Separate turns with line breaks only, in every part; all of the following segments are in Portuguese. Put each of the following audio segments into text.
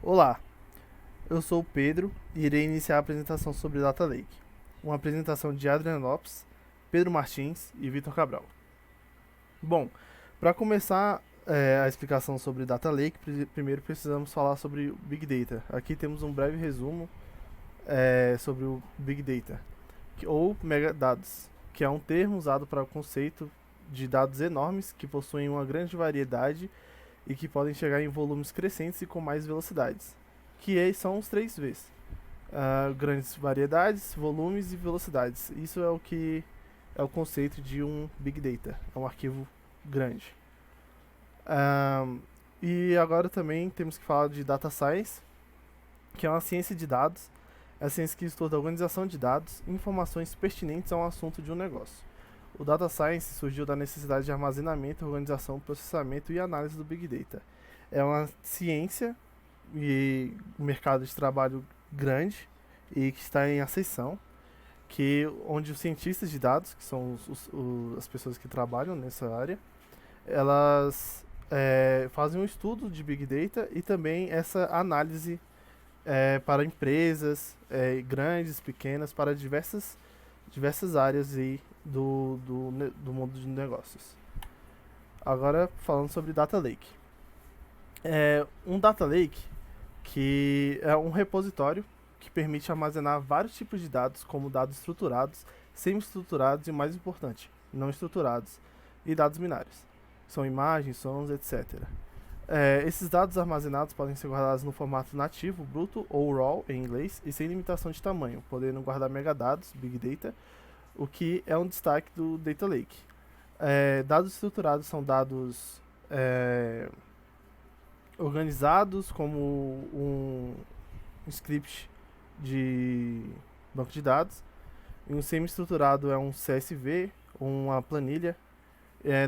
Olá, eu sou o Pedro e irei iniciar a apresentação sobre Data Lake. Uma apresentação de Adriano Lopes, Pedro Martins e Vitor Cabral. Bom, para começar a explicação sobre Data Lake, primeiro precisamos falar sobre o Big Data. Aqui temos um breve resumo sobre o Big Data, ou megadados, que é um termo usado para o conceito de dados enormes que possuem uma grande variedade e que podem chegar em volumes crescentes e com mais velocidades, são os três Vs. Grandes variedades, volumes e velocidades. Isso é o que é o conceito de um Big Data, é um arquivo grande. E agora também temos que falar de Data Science, que é uma ciência de dados, é a ciência que estuda a organização de dados e informações pertinentes a um assunto de um negócio. O Data Science surgiu da necessidade de armazenamento, organização, processamento e análise do Big Data. É uma ciência e um mercado de trabalho grande e que está em ascensão, onde os cientistas de dados, que são as pessoas que trabalham nessa área, elas fazem um estudo de Big Data e também essa análise para empresas grandes, pequenas, para diversas áreas aí do mundo de negócios. Agora falando sobre Data Lake. Um Data Lake que é um repositório que permite armazenar vários tipos de dados, como dados estruturados, semi-estruturados e, mais importante, não estruturados, e dados binários. São imagens, sons, etc. Esses dados armazenados podem ser guardados no formato nativo, bruto ou RAW em inglês, e sem limitação de tamanho, podendo guardar megadados, Big Data, o que é um destaque do Data Lake. Dados estruturados são dados organizados como um script de banco de dados. E um semi-estruturado é um CSV, uma planilha.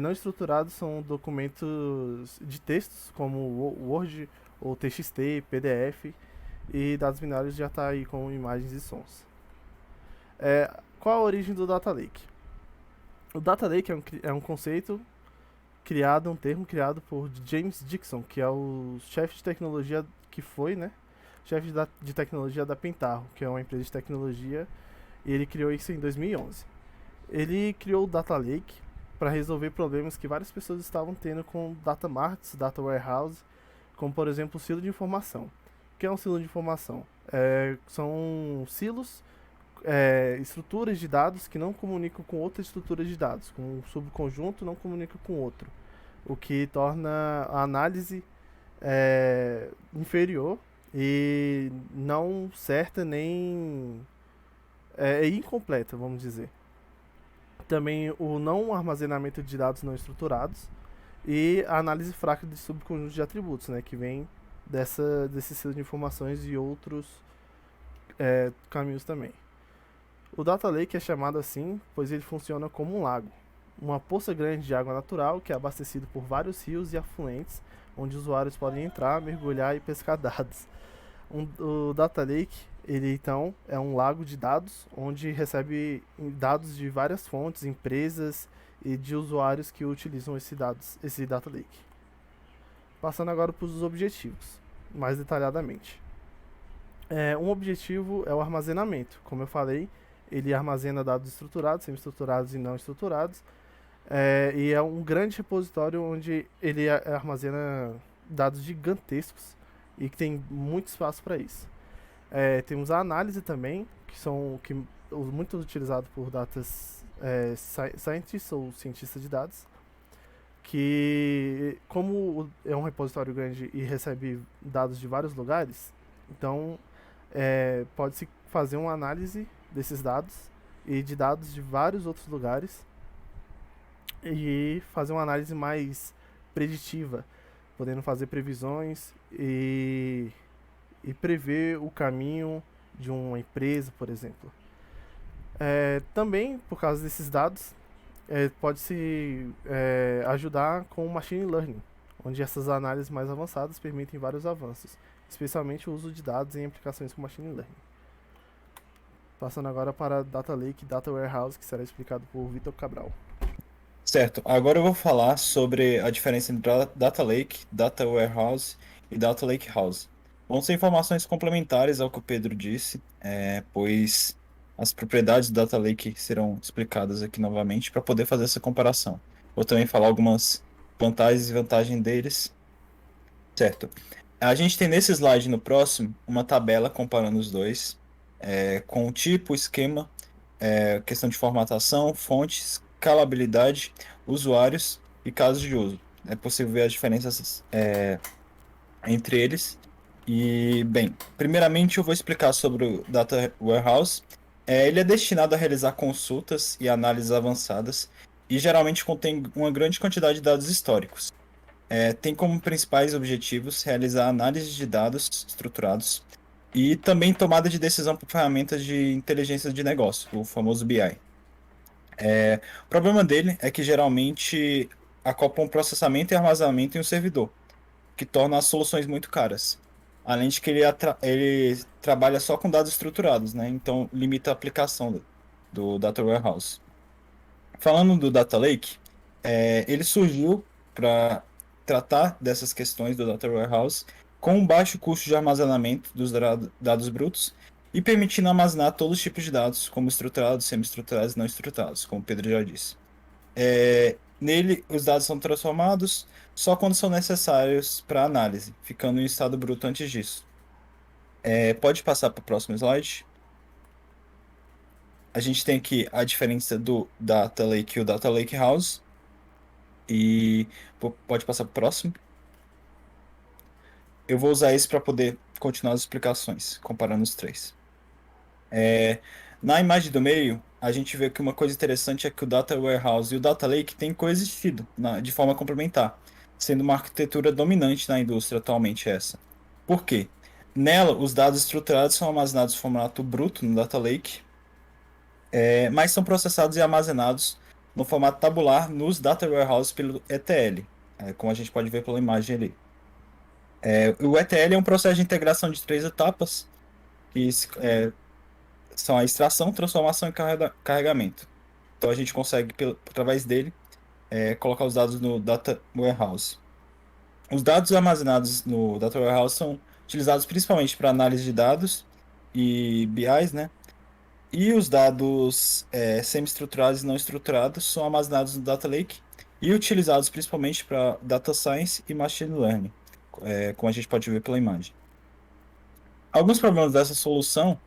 Não estruturados são documentos de textos, como Word ou TXT, PDF. E dados binários já está aí com imagens e sons. Qual a origem do Data Lake? O Data Lake é um conceito criado, um termo criado por James Dixon, que é o chefe de tecnologia, que foi, né? Chefe de tecnologia da Pentaho, que é uma empresa de tecnologia, e ele criou isso em 2011. Ele criou o Data Lake para resolver problemas que várias pessoas estavam tendo com data marts, data warehouse, como por exemplo o silo de informação. O que é um silo de informação? São silos, estruturas de dados que não comunicam com outras estruturas de dados, com um subconjunto não comunica com outro, o que torna a análise inferior e não certa nem incompleta, vamos dizer. Também o não armazenamento de dados não estruturados e a análise fraca de subconjuntos de atributos, né, que vem desse silo de informações e outros caminhos também. O Data Lake é chamado assim pois ele funciona como um lago, uma poça grande de água natural que é abastecido por vários rios e afluentes, onde usuários podem entrar, mergulhar e pescar dados. O Data Lake, ele então é um lago de dados, onde recebe dados de várias fontes, empresas e de usuários que utilizam esse Data Lake. Passando agora para os objetivos, mais detalhadamente. Um objetivo é o armazenamento. Como eu falei, ele armazena dados estruturados, semi-estruturados e não estruturados. E é um grande repositório onde ele armazena dados gigantescos e que tem muito espaço para isso. Temos a análise também, que muito utilizado por datas scientists ou cientistas de dados, que como é um repositório grande e recebe dados de vários lugares, então pode-se fazer uma análise desses dados e de dados de vários outros lugares e fazer uma análise mais preditiva, podendo fazer previsões e prever o caminho de uma empresa, por exemplo. Também, por causa desses dados, pode-se ajudar com o machine learning, onde essas análises mais avançadas permitem vários avanços, especialmente o uso de dados em aplicações com machine learning. Passando agora para Data Lake e Data Warehouse, que será explicado por Vitor Cabral.
Certo, agora eu vou falar sobre a diferença entre Data Lake, Data Warehouse e Data Lake House. Vão ser informações complementares ao que o Pedro disse, pois as propriedades do Data Lake serão explicadas aqui novamente para poder fazer essa comparação. Vou também falar algumas vantagens e vantagens deles. Certo. A gente tem nesse slide no próximo uma tabela comparando os dois, com o tipo, esquema, questão de formatação, fontes, escalabilidade, usuários e casos de uso. É possível ver as diferenças entre eles. E, bem, primeiramente eu vou explicar sobre o Data Warehouse. Ele é destinado a realizar consultas e análises avançadas e geralmente contém uma grande quantidade de dados históricos. Tem como principais objetivos realizar análise de dados estruturados e também tomada de decisão por ferramentas de inteligência de negócio, o famoso BI. O problema dele é que geralmente acoplam processamento e armazenamento em um servidor, que torna as soluções muito caras. Além de que ele trabalha só com dados estruturados, né? Então limita a aplicação do Data Warehouse. Falando do Data Lake, ele surgiu para tratar dessas questões do Data Warehouse com um baixo custo de armazenamento dos dados brutos e permitindo armazenar todos os tipos de dados, como estruturados, semi-estruturados e não estruturados, como o Pedro já disse. Nele, os dados são transformados só quando são necessários para análise, ficando em estado bruto antes disso. Pode passar para o próximo slide. A gente tem aqui a diferença do Data Lake e o Data Lake House. E pode passar para o próximo. Eu vou usar esse para poder continuar as explicações, comparando os três. Na imagem do meio, a gente vê que uma coisa interessante é que o Data Warehouse e o Data Lake têm coexistido de forma complementar, sendo uma arquitetura dominante na indústria atualmente essa. Por quê? Nela, os dados estruturados são armazenados em formato bruto no Data Lake, mas são processados e armazenados no formato tabular nos Data Warehouse pelo ETL, como a gente pode ver pela imagem ali. O ETL é um processo de integração de 3 etapas, que são a extração, transformação e carregamento. Então a gente consegue, através dele, colocar os dados no Data Warehouse. Os dados armazenados no Data Warehouse são utilizados principalmente para análise de dados e BIs, né? E os dados semi-estruturados e não estruturados são armazenados no Data Lake e utilizados principalmente para Data Science e Machine Learning, como a gente pode ver pela imagem. Alguns problemas dessa solução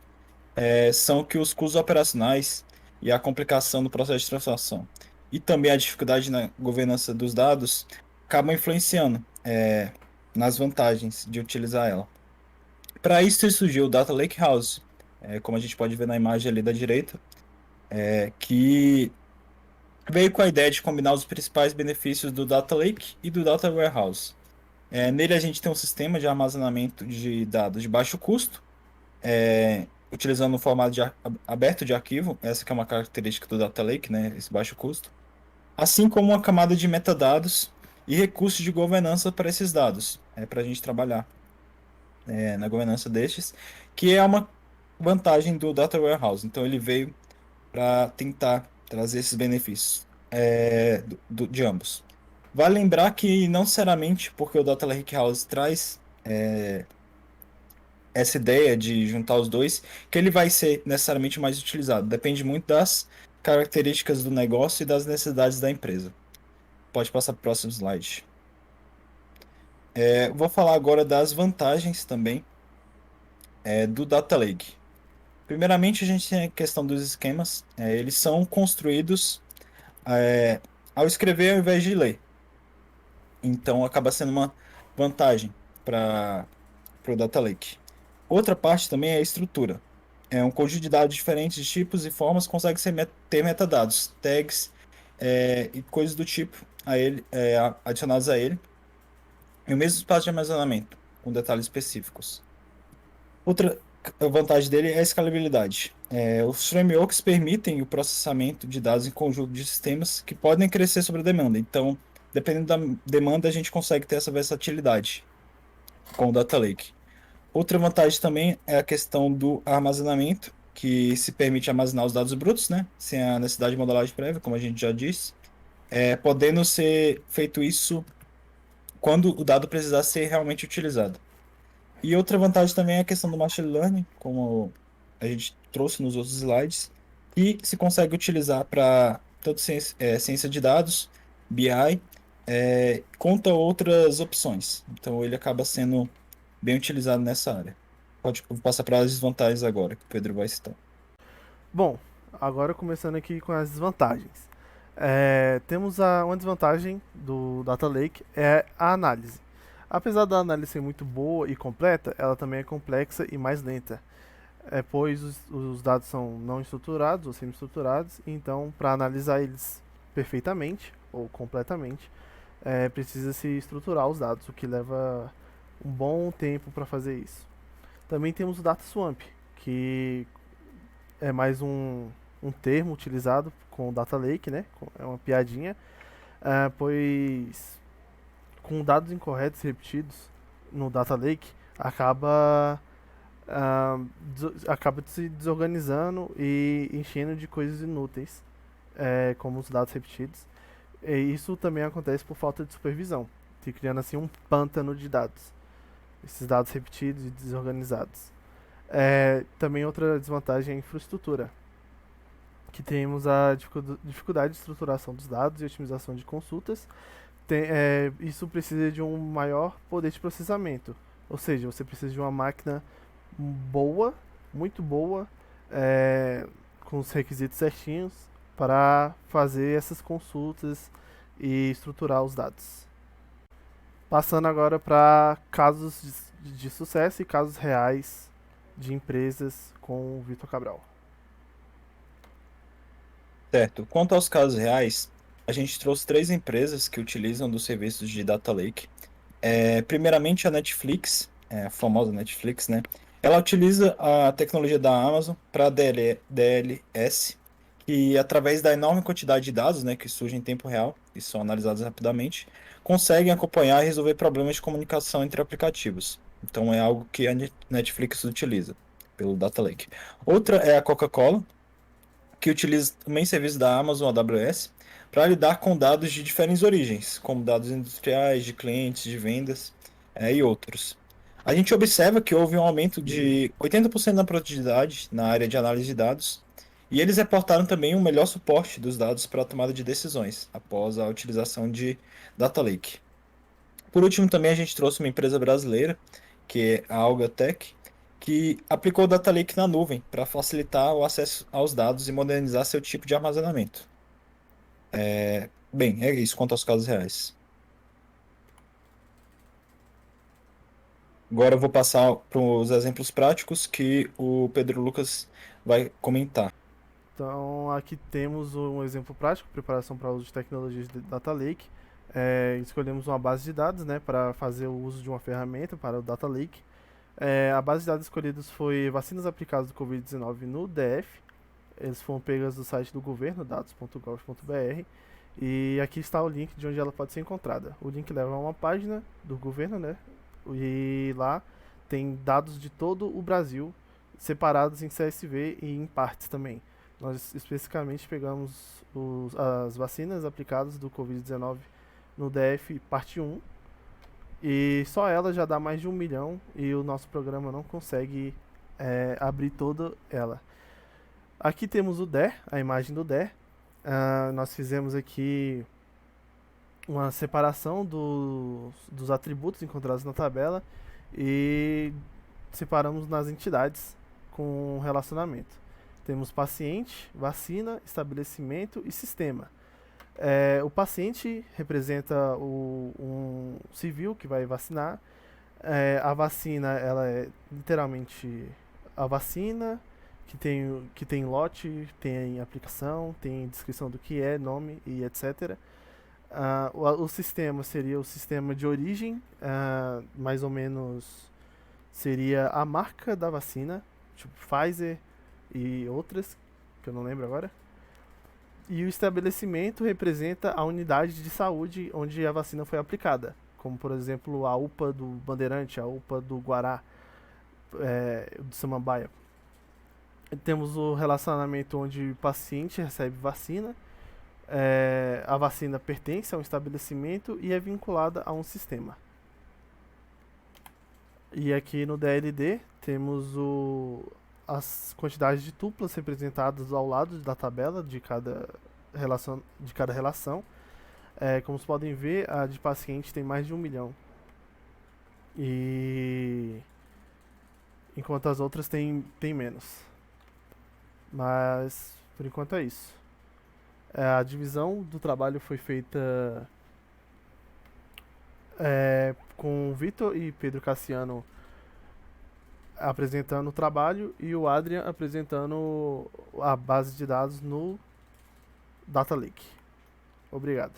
são que os custos operacionais e a complicação do processo de transação e também a dificuldade na governança dos dados acabam influenciando nas vantagens de utilizar ela. Para isso surgiu o Data Lake House, como a gente pode ver na imagem ali da direita, que veio com a ideia de combinar os principais benefícios do Data Lake e do Data Warehouse. Nele a gente tem um sistema de armazenamento de dados de baixo custo, utilizando um formato aberto de arquivo, essa que é uma característica do Data Lake, né, esse baixo custo, assim como uma camada de metadados e recursos de governança para esses dados, para a gente trabalhar na governança destes, que é uma vantagem do Data Warehouse. Então ele veio para tentar trazer esses benefícios de ambos. Vale lembrar que não necessariamente porque o Data Lakehouse traz essa ideia de juntar os dois, que ele vai ser necessariamente mais utilizado. Depende muito das características do negócio e das necessidades da empresa. Pode passar para o próximo slide. Vou falar agora das vantagens também do Data Lake. Primeiramente, a gente tem a questão dos esquemas. Eles são construídos ao escrever ao invés de ler. Então, acaba sendo uma vantagem para o Data Lake. Outra parte também é a estrutura. Um conjunto de dados diferentes de tipos e formas consegue ter metadados, tags e coisas do tipo adicionados a ele. E o mesmo espaço de armazenamento, com detalhes específicos. Outra vantagem dele é a escalabilidade. Os frameworks permitem o processamento de dados em conjunto de sistemas que podem crescer sobre a demanda. Então, dependendo da demanda, a gente consegue ter essa versatilidade com o Data Lake. Outra vantagem também é a questão do armazenamento, que se permite armazenar os dados brutos, né, sem a necessidade de modelagem prévia, como a gente já disse, podendo ser feito isso quando o dado precisar ser realmente utilizado. E outra vantagem também é a questão do machine learning, como a gente trouxe nos outros slides, que se consegue utilizar para tanto ciência de dados, BI, conta outras opções. Então ele acaba sendo bem utilizado nessa área. Vou passar para as desvantagens agora, que o Pedro vai citar.
Bom, agora começando aqui com as desvantagens. Temos uma desvantagem do Data Lake é a análise. Apesar da análise ser muito boa e completa, ela também é complexa e mais lenta, pois os dados são não estruturados ou semi-estruturados, então para analisar eles perfeitamente ou completamente, precisa se estruturar os dados, o que leva um bom tempo para fazer isso. Também temos o Data Swamp, que é mais um termo utilizado com o Data Lake, né? É uma piadinha, pois com dados incorretos repetidos no Data Lake acaba se desorganizando e enchendo de coisas inúteis, como os dados repetidos. E isso também acontece por falta de supervisão, se criando assim um pântano de dados, esses dados repetidos e desorganizados. Também outra desvantagem é a infraestrutura, que temos a dificuldade de estruturação dos dados e otimização de consultas. Isso precisa de um maior poder de processamento, ou seja, você precisa de uma máquina boa, muito boa, com os requisitos certinhos para fazer essas consultas e estruturar os dados. Passando agora para casos de sucesso e casos reais de empresas com o Vitor Cabral.
Certo. Quanto aos casos reais, a gente trouxe três empresas que utilizam dos serviços de Data Lake. Primeiramente, a Netflix, a famosa Netflix, né? Ela utiliza a tecnologia da Amazon para DLS, que através da enorme quantidade de dados, né, que surgem em tempo real e são analisados rapidamente, conseguem acompanhar e resolver problemas de comunicação entre aplicativos. Então é algo que a Netflix utiliza pelo Data Lake. Outra é a Coca-Cola, que utiliza também serviços da Amazon AWS para lidar com dados de diferentes origens, como dados industriais, de clientes, de vendas, e outros. A gente observa que houve um aumento de 80% na produtividade na área de análise de dados, e eles reportaram também um melhor suporte dos dados para a tomada de decisões, após a utilização de Data Lake. Por último, também a gente trouxe uma empresa brasileira, que é a Algatech, que aplicou o Data Lake na nuvem para facilitar o acesso aos dados e modernizar seu tipo de armazenamento. Bem, é isso quanto aos casos reais. Agora eu vou passar para os exemplos práticos que o Pedro Lucas vai comentar.
Então, aqui temos um exemplo prático, preparação para uso de tecnologias de Data Lake. Escolhemos uma base de dados, né, para fazer o uso de uma ferramenta para o Data Lake. A base de dados escolhidos foi vacinas aplicadas do Covid-19 no DF. Eles foram pegas do site do governo, dados.gov.br. E aqui está o link de onde ela pode ser encontrada. O link leva a uma página do governo, né? E lá tem dados de todo o Brasil, separados em CSV e em partes também. Nós especificamente pegamos as vacinas aplicadas do Covid-19 no DF, parte 1, e só ela já dá mais de 1 milhão e o nosso programa não consegue abrir toda ela. Aqui temos o DER, a imagem do DER. Nós fizemos aqui uma separação dos atributos encontrados na tabela e separamos nas entidades com relacionamento. Temos paciente, vacina, estabelecimento e sistema. O paciente representa um civil que vai vacinar. A vacina, ela é literalmente a vacina, que tem lote, tem aplicação, tem descrição do que é, nome e etc. O sistema seria o sistema de origem, mais ou menos seria a marca da vacina, tipo Pfizer e outras, que eu não lembro agora. E o estabelecimento representa a unidade de saúde onde a vacina foi aplicada, como por exemplo a UPA do Bandeirante, a UPA do Guará, do Samambaia. Temos o relacionamento onde o paciente recebe vacina, a vacina pertence a um estabelecimento e é vinculada a um sistema. E aqui no DLD temos as quantidades de tuplas representadas ao lado da tabela de cada relação. Como vocês podem ver, a de paciente tem mais de 1 milhão. E enquanto as outras tem menos. Mas por enquanto é isso. A divisão do trabalho foi feita com o Vitor e Pedro Cassiano apresentando o trabalho e o Adrian apresentando a base de dados no Data Lake. Obrigado.